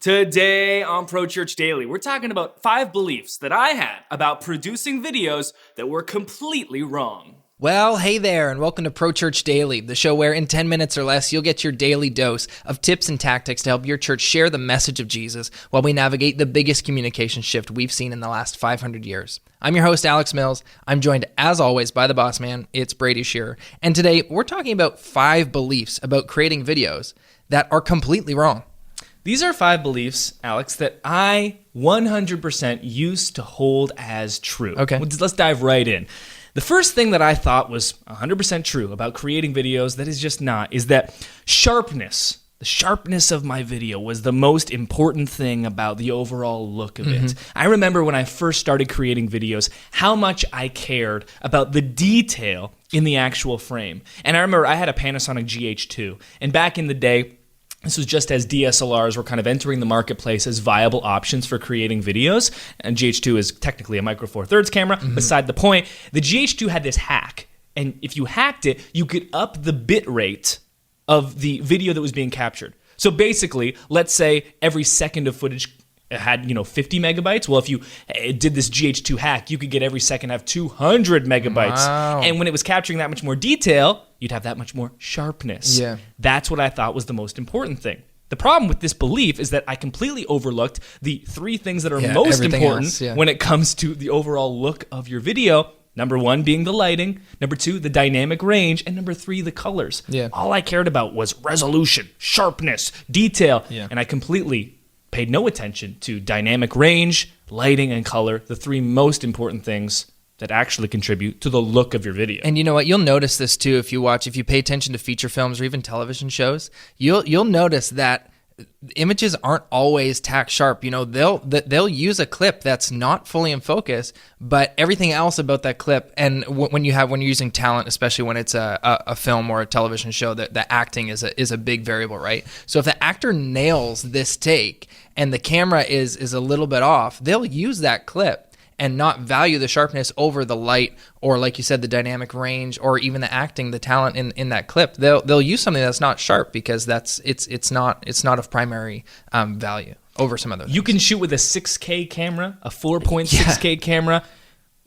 Today on Pro Church Daily, we're talking about 5 beliefs that I had about producing videos that were completely wrong. Well, hey there, and welcome to Pro Church Daily, the show where in 10 minutes or less, you'll get your daily dose of tips and tactics to help your church share the message of Jesus while we navigate the biggest communication shift we've seen in the last 500 years. I'm your host, Alex Mills. I'm joined, as always, by the boss man. It's Brady Shearer. And today, we're talking about 5 beliefs about creating videos that are completely wrong. These are 5 beliefs, Alex, that I 100% used to hold as true. Okay. Let's dive right in. The first thing that I thought was 100% true about creating videos that is just not is that sharpness, the sharpness of my video was the most important thing about the overall look of it. I remember when I first started creating videos, how much I cared about the detail in the actual frame. And I remember I had a Panasonic GH2, and back in the day, this was just as DSLRs were kind of entering the marketplace as viable options for creating videos. And GH2 is technically a Micro Four Thirds camera. Beside the point, the GH2 had this hack. And if you hacked it, you could up the bit rate of the video that was being captured. So basically, let's say every second of footage had 50 megabytes. Well, if you did this GH2 hack, you could get every second have 200 megabytes. Wow. And when it was capturing that much more detail, you'd have that much more sharpness. Yeah. That's what I thought was the most important thing. The problem with this belief is that I completely overlooked the 3 things that are most important when it comes to the overall look of your video. Number 1 being the lighting, number 2, the dynamic range, and number 3, the colors. Yeah. All I cared about was resolution, sharpness, detail, Yeah. and I completely paid no attention to dynamic range, lighting, and color, the 3 most important things that actually contribute to the look of your video. And you know what? You'll notice this too if you pay attention to feature films or even television shows. You'll notice that images aren't always tack sharp. You know, they'll use a clip that's not fully in focus, but everything else about that clip, and when you're using talent, especially when it's a film or a television show, that the acting is a big variable, right? So if the actor nails this take and the camera is a little bit off, they'll use that clip and not value the sharpness over the light, or like you said, the dynamic range, or even the acting, the talent in that clip. They'll use something that's not sharp because it's not of primary value over some other things. You can shoot with a 6K camera, a 4.6K camera,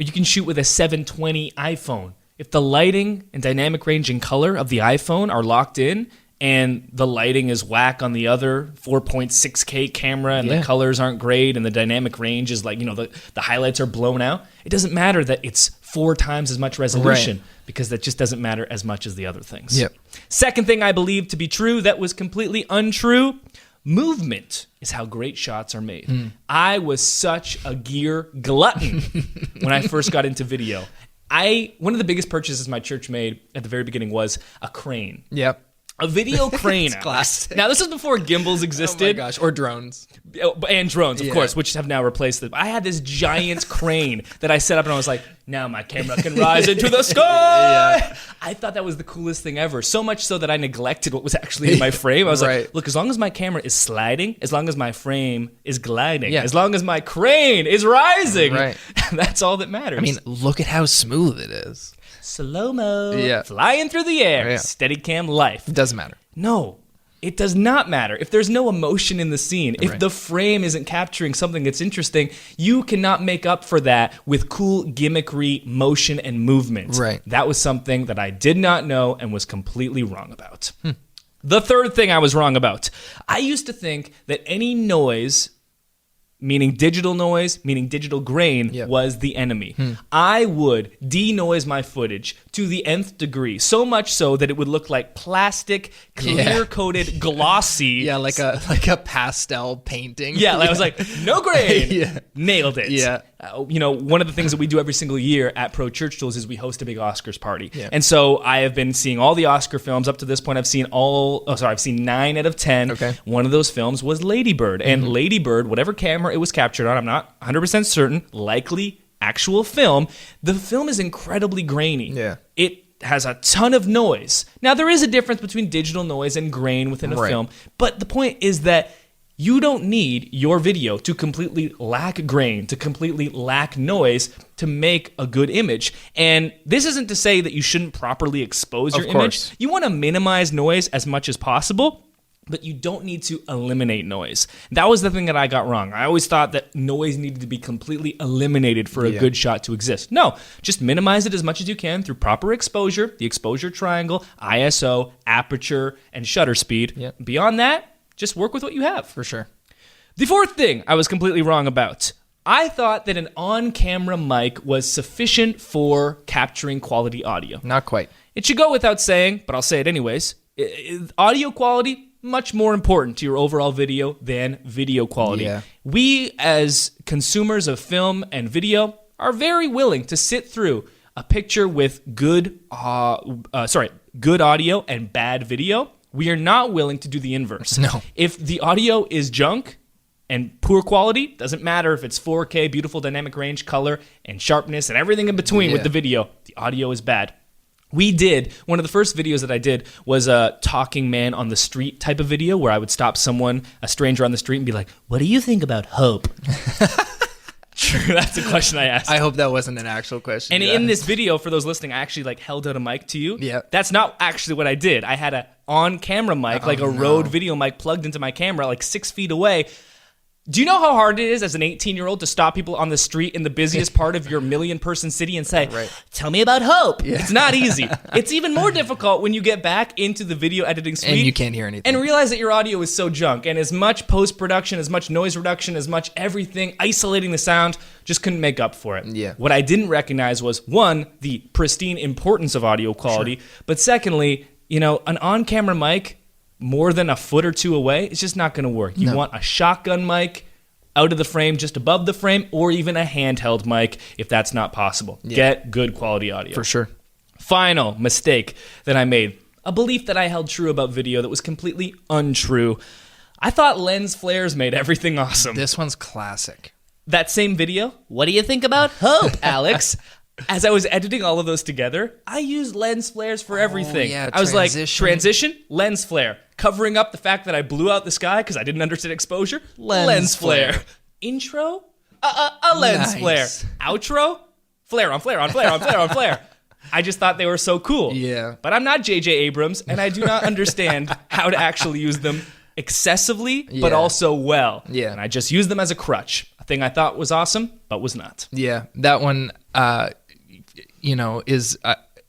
or you can shoot with a 720 iPhone. If the lighting and dynamic range and color of the iPhone are locked in, and the lighting is whack on the other 4.6K camera, and the colors aren't great, and the dynamic range is like, the highlights are blown out, it doesn't matter that it's 4 times as much resolution, because that just doesn't matter as much as the other things. Yep. Second thing I believe to be true that was completely untrue: movement is how great shots are made. I was such a gear glutton when I first got into video. One of the biggest purchases my church made at the very beginning was a crane. Yep. A video crane. It's classic. Now, this is before gimbals existed. Oh my gosh, or drones. And drones, of course, which have now replaced them. I had this giant crane that I set up, and I was like, now my camera can rise into the sky. I thought that was the coolest thing ever. So much so that I neglected what was actually in my frame. I was like, look, as long as my camera is sliding, as long as my frame is gliding, as long as my crane is rising, that's all that matters. I mean, look at how smooth it is. Slow-mo, flying through the air, Steadicam life. It doesn't matter. No, it does not matter. If there's no emotion in the scene, if the frame isn't capturing something that's interesting, you cannot make up for that with cool gimmickry motion and movement. Right. That was something that I did not know and was completely wrong about. The third thing I was wrong about: I used to think that any noise, meaning digital noise, meaning digital grain, was the enemy. I would denoise my footage to the nth degree, so much so that it would look like plastic, clear-coated, glossy. Like a pastel painting. I was like, no grain. Nailed it. Yeah. One of the things that we do every single year at Pro Church Tools is we host a big Oscars party. And so I have been seeing all the Oscar films. Up to this point, I've seen 9 out of 10. Okay. One of those films was Lady Bird. And Lady Bird, whatever camera it was captured on, I'm not 100% certain, likely actual film, the film is incredibly grainy. Yeah. It has a ton of noise. Now, there is a difference between digital noise and grain within a film, but the point is that you don't need your video to completely lack grain, to completely lack noise to make a good image. And this isn't to say that you shouldn't properly expose your image. You want to minimize noise as much as possible, but you don't need to eliminate noise. That was the thing that I got wrong. I always thought that noise needed to be completely eliminated for a good shot to exist. No, just minimize it as much as you can through proper exposure, the exposure triangle, ISO, aperture, and shutter speed. Yep. Beyond that, just work with what you have. For sure. The fourth thing I was completely wrong about. I thought that an on-camera mic was sufficient for capturing quality audio. Not quite. It should go without saying, but I'll say it anyways. Audio quality, much more important to your overall video than video quality. Yeah. We, as consumers of film and video, are very willing to sit through a picture with good audio and bad video. We are not willing to do the inverse. No. If the audio is junk and poor quality, doesn't matter if it's 4K, beautiful dynamic range, color, and sharpness, and everything in between with the video, the audio is bad. One of the first videos that I did was a talking man on the street type of video where I would stop someone, a stranger on the street, and be like, what do you think about hope? True, that's a question I asked. I hope that wasn't an actual question. And in this video, for those listening, I actually held out a mic to you. Yeah. That's not actually what I did. I had a on-camera mic, Rode video mic plugged into my camera, 6 feet away. Do you know how hard it is as an 18-year-old to stop people on the street in the busiest part of your million-person city and say, tell me about hope? Yeah. It's not easy. It's even more difficult when you get back into the video editing suite. And you can't hear anything. And realize that your audio is so junk. And as much post-production, as much noise reduction, as much everything, isolating the sound, just couldn't make up for it. Yeah. What I didn't recognize was, one, the pristine importance of audio quality. Sure. But secondly, an on-camera mic more than a foot or two away, it's just not going to work. You want a shotgun mic out of the frame, just above the frame, or even a handheld mic if that's not possible. Yeah. Get good quality audio. For sure. Final mistake that I made, a belief that I held true about video that was completely untrue. I thought lens flares made everything awesome. This one's classic. That same video, what do you think about hope, Alex? As I was editing all of those together, I used lens flares for everything. Yeah, I was like, transition, lens flare. Covering up the fact that I blew out the sky because I didn't understand exposure, lens flare. Intro, a lens flare. Outro, flare on flare on flare on flare on flare. I just thought they were so cool. Yeah. But I'm not J.J. Abrams, and I do not understand how to actually use them excessively, but also well. Yeah. And I just used them as a crutch. A thing I thought was awesome, but was not. Yeah, that one, is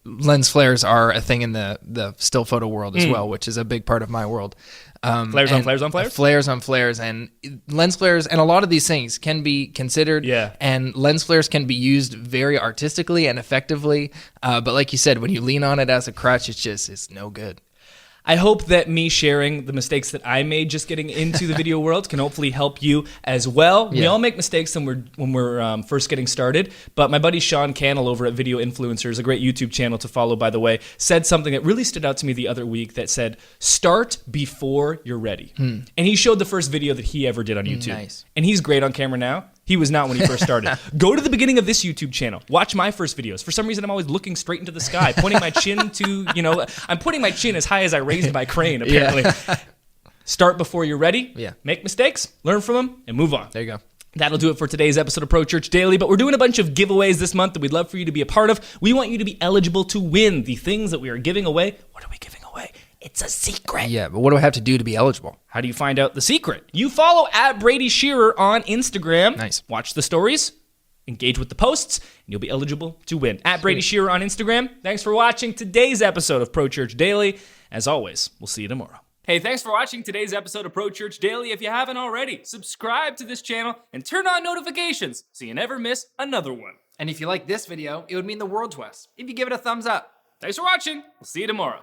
lens flares are a thing in the still photo world as well, which is a big part of my world. Flares on flares on flares? Flares on flares, and lens flares, and a lot of these things can be considered, and lens flares can be used very artistically and effectively, but like you said, when you lean on it as a crutch, it's no good. I hope that me sharing the mistakes that I made just getting into the video world can hopefully help you as well. Yeah. We all make mistakes when we're first getting started, but my buddy Sean Cannell over at Video Influencers, a great YouTube channel to follow, by the way, said something that really stood out to me the other week that said, start before you're ready. And he showed the first video that he ever did on YouTube. Nice. And he's great on camera now. He was not when he first started. Go to the beginning of this YouTube channel. Watch my first videos. For some reason, I'm always looking straight into the sky, pointing my chin to, I'm putting my chin as high as I raised my crane, apparently. Start before you're ready. Yeah. Make mistakes, learn from them, and move on. There you go. That'll do it for today's episode of Pro Church Daily, but we're doing a bunch of giveaways this month that we'd love for you to be a part of. We want you to be eligible to win the things that we are giving away. What are we giving away? It's a secret. Yeah, but what do I have to do to be eligible? How do you find out the secret? You follow at Brady Shearer on Instagram. Nice. Watch the stories, engage with the posts, and you'll be eligible to win. At Brady Shearer on Instagram. Thanks for watching today's episode of Pro Church Daily. As always, we'll see you tomorrow. Hey, thanks for watching today's episode of Pro Church Daily. If you haven't already, subscribe to this channel and turn on notifications so you never miss another one. And if you like this video, it would mean the world to us if you give it a thumbs up. Thanks for watching. We'll see you tomorrow.